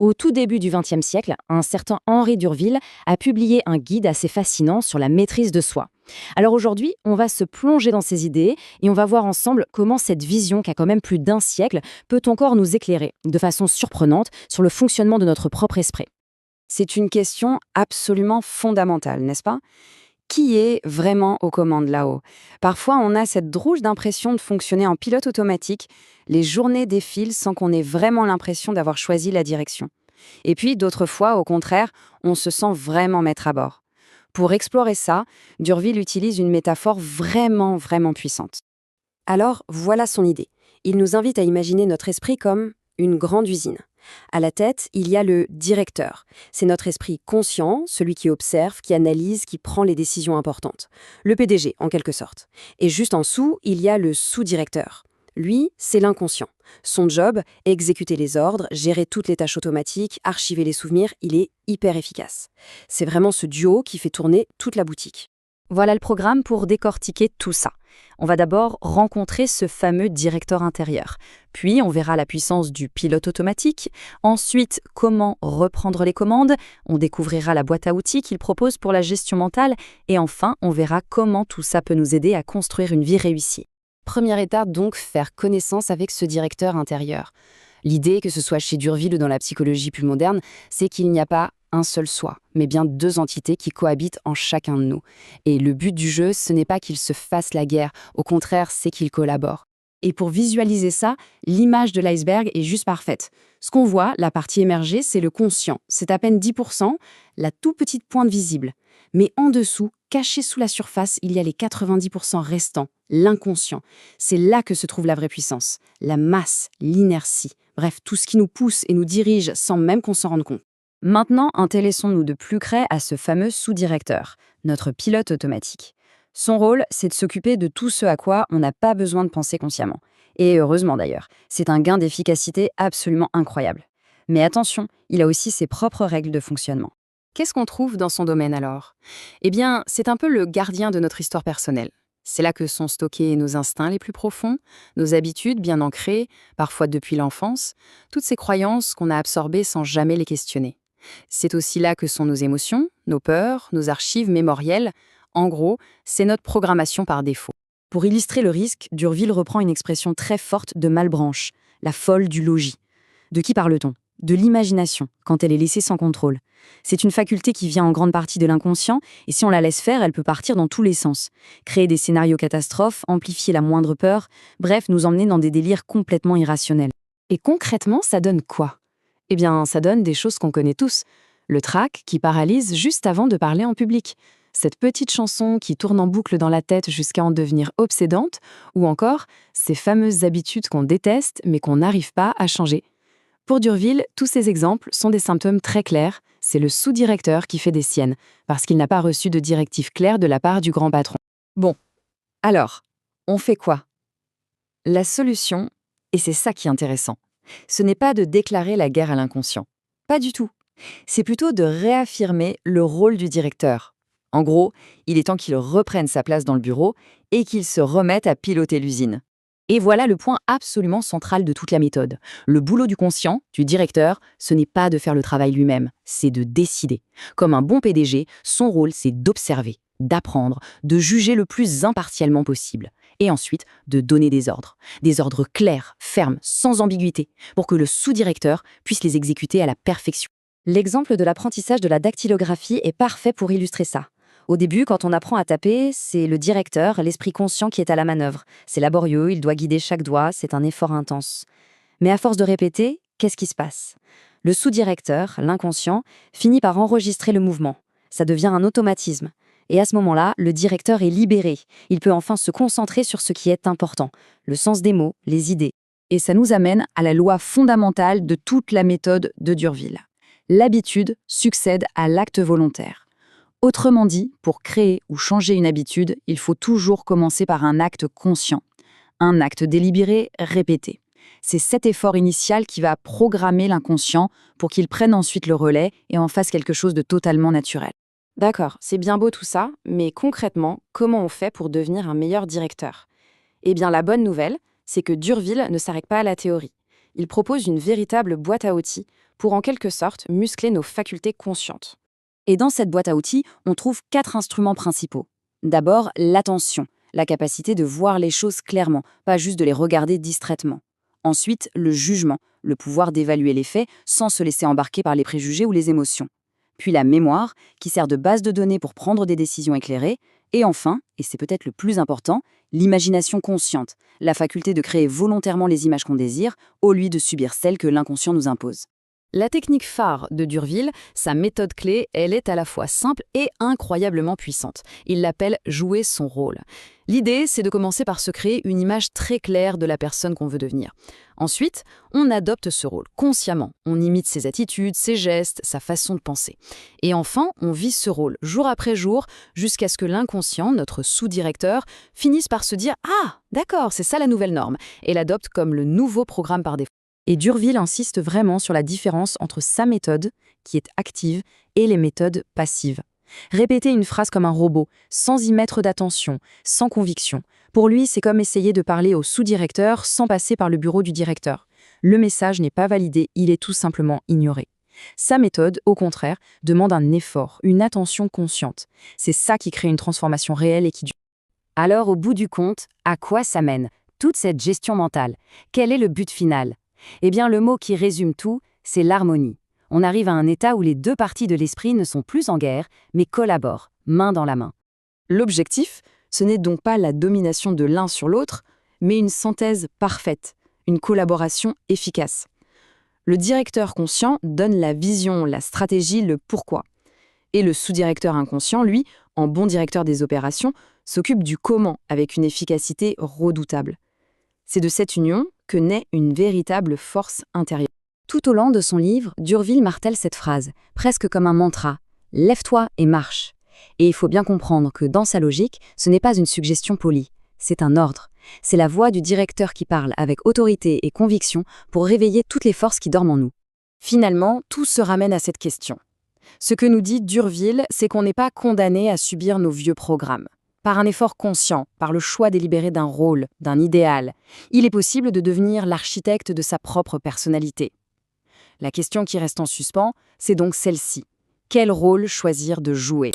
Au tout début du XXe siècle, un certain Henri Durville a publié un guide assez fascinant sur la maîtrise de soi. Alors aujourd'hui, on va se plonger dans ces idées et on va voir ensemble comment cette vision qui a quand même plus d'un siècle peut encore nous éclairer de façon surprenante sur le fonctionnement de notre propre esprit. C'est une question absolument fondamentale, n'est-ce pas? Qui est vraiment aux commandes là-haut? Parfois, on a cette drôle d'impression de fonctionner en pilote automatique. Les journées défilent sans qu'on ait vraiment l'impression d'avoir choisi la direction. Et puis, d'autres fois, au contraire, on se sent vraiment maître à bord. Pour explorer ça, Durville utilise une métaphore vraiment puissante. Alors, voilà son idée. Il nous invite à imaginer notre esprit comme une grande usine. À la tête, il y a le directeur. C'est notre esprit conscient, celui qui observe, qui analyse, qui prend les décisions importantes. Le PDG, en quelque sorte. Et juste en dessous, il y a le sous-directeur. Lui, c'est l'inconscient. Son job, exécuter les ordres, gérer toutes les tâches automatiques, archiver les souvenirs, il est hyper efficace. C'est vraiment ce duo qui fait tourner toute la boutique. Voilà le programme pour décortiquer tout ça. On va d'abord rencontrer ce fameux directeur intérieur. Puis, on verra la puissance du pilote automatique. Ensuite, comment reprendre les commandes. On découvrira la boîte à outils qu'il propose pour la gestion mentale. Et enfin, on verra comment tout ça peut nous aider à construire une vie réussie. Première étape donc, faire connaissance avec ce directeur intérieur. L'idée, que ce soit chez Durville ou dans la psychologie plus moderne, c'est qu'il n'y a pas un seul soi, mais bien deux entités qui cohabitent en chacun de nous. Et le but du jeu, ce n'est pas qu'ils se fassent la guerre, au contraire, c'est qu'ils collaborent. Et pour visualiser ça, l'image de l'iceberg est juste parfaite. Ce qu'on voit, la partie émergée, c'est le conscient. C'est à peine 10%, la toute petite pointe visible. Mais en dessous, caché sous la surface, il y a les 90% restants, l'inconscient. C'est là que se trouve la vraie puissance, la masse, l'inertie. Bref, tout ce qui nous pousse et nous dirige sans même qu'on s'en rende compte. Maintenant, intéressons-nous de plus près à ce fameux sous-directeur, notre pilote automatique. Son rôle, c'est de s'occuper de tout ce à quoi on n'a pas besoin de penser consciemment. Et heureusement d'ailleurs, c'est un gain d'efficacité absolument incroyable. Mais attention, il a aussi ses propres règles de fonctionnement. Qu'est-ce qu'on trouve dans son domaine alors? Eh bien, c'est un peu le gardien de notre histoire personnelle. C'est là que sont stockés nos instincts les plus profonds, nos habitudes bien ancrées, parfois depuis l'enfance, toutes ces croyances qu'on a absorbées sans jamais les questionner. C'est aussi là que sont nos émotions, nos peurs, nos archives mémorielles. En gros, c'est notre programmation par défaut. Pour illustrer le risque, Durville reprend une expression très forte de Malebranche, la folle du logis. De qui parle-t-on? De l'imagination, quand elle est laissée sans contrôle. C'est une faculté qui vient en grande partie de l'inconscient, et si on la laisse faire, elle peut partir dans tous les sens. Créer des scénarios catastrophes, amplifier la moindre peur, bref, nous emmener dans des délires complètement irrationnels. Et concrètement, ça donne quoi? Eh bien, ça donne des choses qu'on connaît tous. Le trac qui paralyse juste avant de parler en public. Cette petite chanson qui tourne en boucle dans la tête jusqu'à en devenir obsédante, ou encore ces fameuses habitudes qu'on déteste mais qu'on n'arrive pas à changer. Pour Durville, tous ces exemples sont des symptômes très clairs. C'est le sous-directeur qui fait des siennes, parce qu'il n'a pas reçu de directive claire de la part du grand patron. Bon, alors, on fait quoi? La solution, et c'est ça qui est intéressant, ce n'est pas de déclarer la guerre à l'inconscient. Pas du tout. C'est plutôt de réaffirmer le rôle du directeur. En gros, il est temps qu'il reprenne sa place dans le bureau et qu'il se remette à piloter l'usine. Et voilà le point absolument central de toute la méthode. Le boulot du conscient, du directeur, ce n'est pas de faire le travail lui-même, c'est de décider. Comme un bon PDG, son rôle, c'est d'observer, d'apprendre, de juger le plus impartialement possible. Et ensuite, de donner des ordres. Des ordres clairs, fermes, sans ambiguïté, pour que le sous-directeur puisse les exécuter à la perfection. L'exemple de l'apprentissage de la dactylographie est parfait pour illustrer ça. Au début, quand on apprend à taper, c'est le directeur, l'esprit conscient qui est à la manœuvre. C'est laborieux, il doit guider chaque doigt, c'est un effort intense. Mais à force de répéter, qu'est-ce qui se passe? Le sous-directeur, l'inconscient, finit par enregistrer le mouvement. Ça devient un automatisme. Et à ce moment-là, le directeur est libéré. Il peut enfin se concentrer sur ce qui est important, le sens des mots, les idées. Et ça nous amène à la loi fondamentale de toute la méthode de Durville. L'habitude succède à l'acte volontaire. Autrement dit, pour créer ou changer une habitude, il faut toujours commencer par un acte conscient, un acte délibéré, répété. C'est cet effort initial qui va programmer l'inconscient pour qu'il prenne ensuite le relais et en fasse quelque chose de totalement naturel. D'accord, c'est bien beau tout ça, mais concrètement, comment on fait pour devenir un meilleur directeur? Eh bien, la bonne nouvelle, c'est que Durville ne s'arrête pas à la théorie. Il propose une véritable boîte à outils pour en quelque sorte muscler nos facultés conscientes. Et dans cette boîte à outils, on trouve 4 instruments principaux. D'abord, l'attention, la capacité de voir les choses clairement, pas juste de les regarder distraitement. Ensuite, le jugement, le pouvoir d'évaluer les faits sans se laisser embarquer par les préjugés ou les émotions. Puis la mémoire, qui sert de base de données pour prendre des décisions éclairées. Et enfin, et c'est peut-être le plus important, l'imagination consciente, la faculté de créer volontairement les images qu'on désire, au lieu de subir celles que l'inconscient nous impose. La technique phare de Durville, sa méthode clé, elle est à la fois simple et incroyablement puissante. Il l'appelle « jouer son rôle ». L'idée, c'est de commencer par se créer une image très claire de la personne qu'on veut devenir. Ensuite, on adopte ce rôle consciemment. On imite ses attitudes, ses gestes, sa façon de penser. Et enfin, on vit ce rôle jour après jour jusqu'à ce que l'inconscient, notre sous-directeur, finisse par se dire « Ah, d'accord, c'est ça la nouvelle norme » et l'adopte comme le nouveau programme par défaut. Et Durville insiste vraiment sur la différence entre sa méthode, qui est active, et les méthodes passives. Répéter une phrase comme un robot, sans y mettre d'attention, sans conviction, pour lui, c'est comme essayer de parler au sous-directeur sans passer par le bureau du directeur. Le message n'est pas validé, il est tout simplement ignoré. Sa méthode, au contraire, demande un effort, une attention consciente. C'est ça qui crée une transformation réelle et qui dure. Alors, au bout du compte, à quoi ça mène, toute cette gestion mentale? Quel est le but final? Eh bien, le mot qui résume tout, c'est l'harmonie. On arrive à un état où les deux parties de l'esprit ne sont plus en guerre, mais collaborent, main dans la main. L'objectif, ce n'est donc pas la domination de l'un sur l'autre, mais une synthèse parfaite, une collaboration efficace. Le directeur conscient donne la vision, la stratégie, le pourquoi. Et le sous-directeur inconscient, lui, en bon directeur des opérations, s'occupe du comment avec une efficacité redoutable. C'est de cette union que naît une véritable force intérieure. Tout au long de son livre, Durville martèle cette phrase, presque comme un mantra « Lève-toi et marche ». Et il faut bien comprendre que dans sa logique, ce n'est pas une suggestion polie, c'est un ordre. C'est la voix du directeur qui parle avec autorité et conviction pour réveiller toutes les forces qui dorment en nous. Finalement, tout se ramène à cette question. Ce que nous dit Durville, c'est qu'on n'est pas condamné à subir nos vieux programmes. Par un effort conscient, par le choix délibéré d'un rôle, d'un idéal, il est possible de devenir l'architecte de sa propre personnalité. La question qui reste en suspens, c'est donc celle-ci. Quel rôle choisir de jouer ?